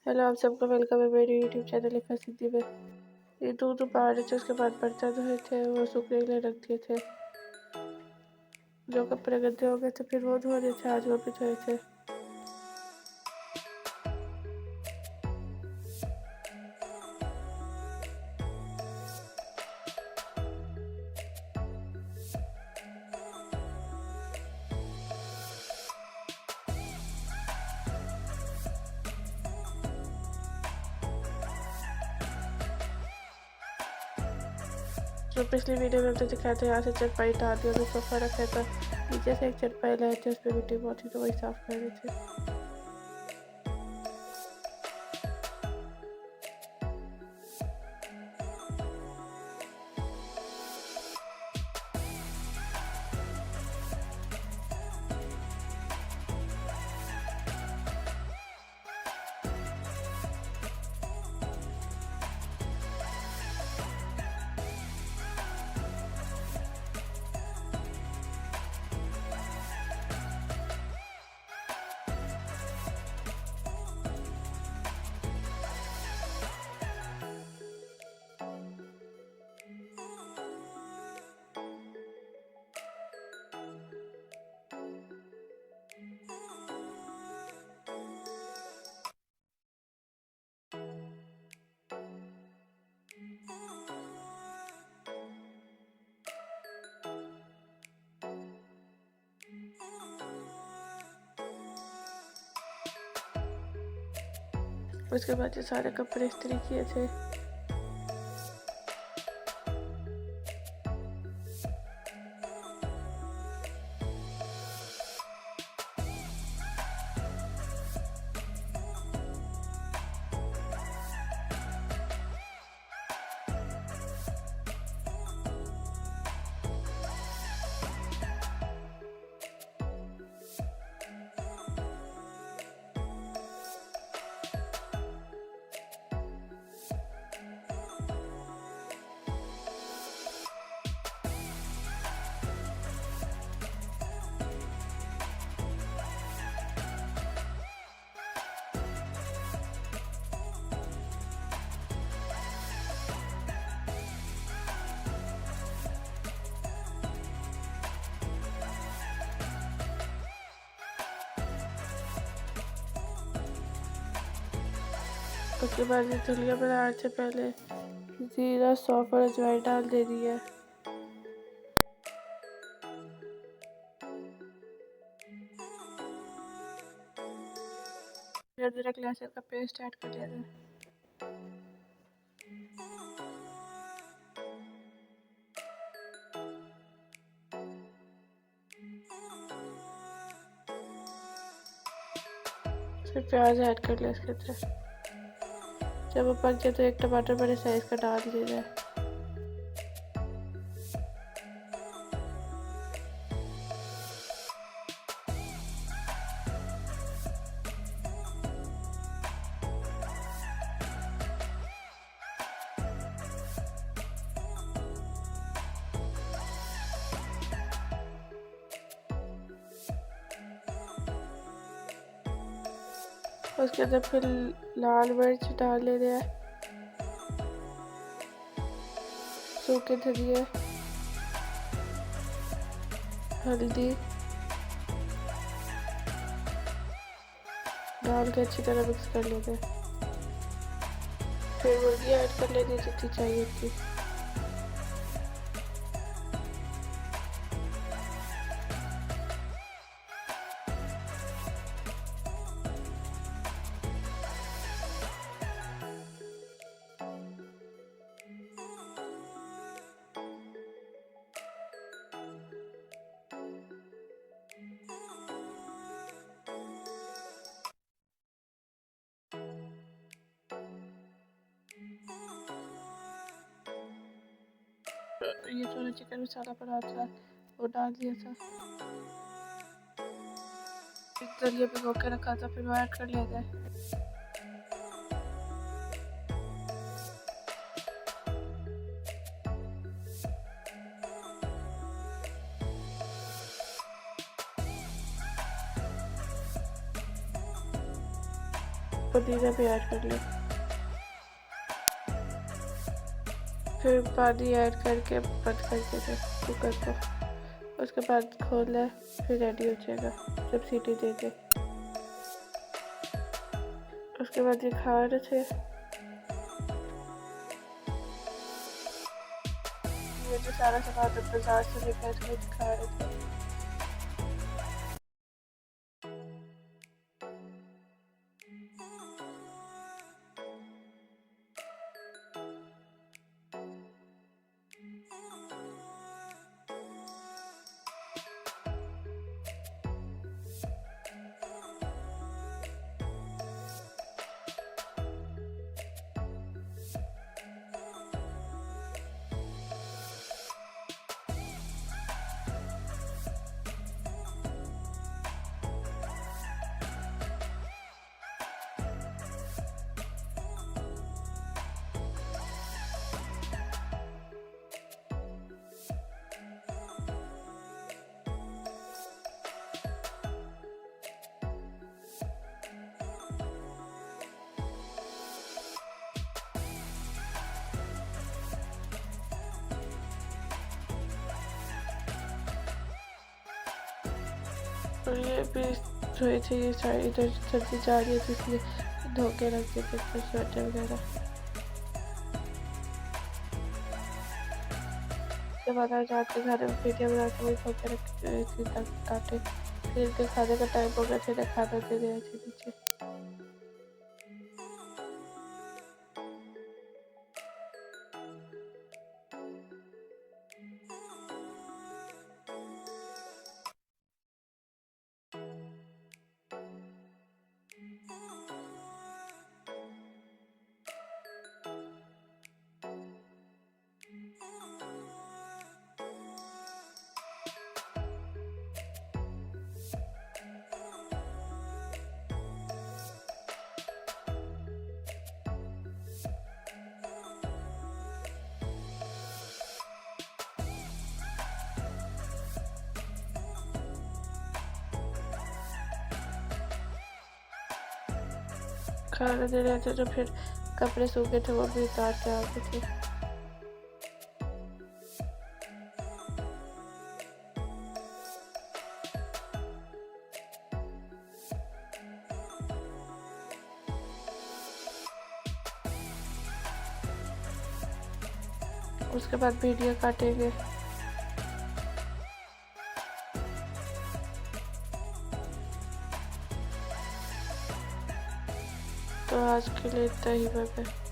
Hello आप सबका welcome है मेरे यूट्यूब चैनल इफ़ा सिद्धि में। ये दूध उबाले थे, उसके बाद बर्तन धोए थे, वो सूखने के लिए रख दिए थे। जो कपड़े गंदे हो गए थे फिर वो धो रहे थे, आज वो भी धोए थे। जो पिछली वीडियो में हमने दिखाया था, यहाँ से चरपाई डाल दिया, तो सोफा रखा था, नीचे से एक चरपाई लाए थे, उस पर मिट्टी बहुत थी तो वही साफ कर रहे थे। उसके बाद ये सारे कपड़े इस्त्री किए थे। उसके बाद ये धुलिया बनाने से पहले जीरा, सौंफ और अजवाइन डाल दे दी है। अदरक लहसुन का पेस्ट ऐड कर देना है। फिर प्याज ऐड कर लिया इसके अंदर। जब वो पक जाए तो एक टमाटर बड़े साइज का डाल देना है। उसके अंदर फिर लाल मिर्च डाल लेना है, सूखे धनिया, हल्दी डाल के अच्छी तरह मिक्स कर लेते हैं। फिर मुर्गी ऐड कर लेनी जितनी चाहिए उतनी। ये थोड़ा चिकन मसाला पड़ा था वो डाल दिया था। एक दलिया भिगो के रखा था फिर वो ऐड कर लिया था। पुदीना भी ऐड कर लिया। फिर पानी ऐड करके बंद कर देते कुकर को। उसके बाद खोला, फिर रेडी हो जाएगा जब सीटी दे दे। उसके बाद ये खा रहे थे, ये जो सारा सामान बाजार से लेकर थे खा रहे थे। और ये भी धोए थे, ये सारी इधर सर्दी जा रही है इसलिए धो के रख देते थे स्वेटर वगैरह। उसके बाद आज आपके घर में वीडियो बना के वही धो के रख काटे। फिर के खाने का टाइम हो गया, फिर खाना दे गए थे नीचे। खाना दे रहे थे तो फिर कपड़े सूखे थे वो भी उतार के आ गए थे। उसके बाद वीडियो काटेंगे। तो आज के लिए इतना ही, बाय बाय।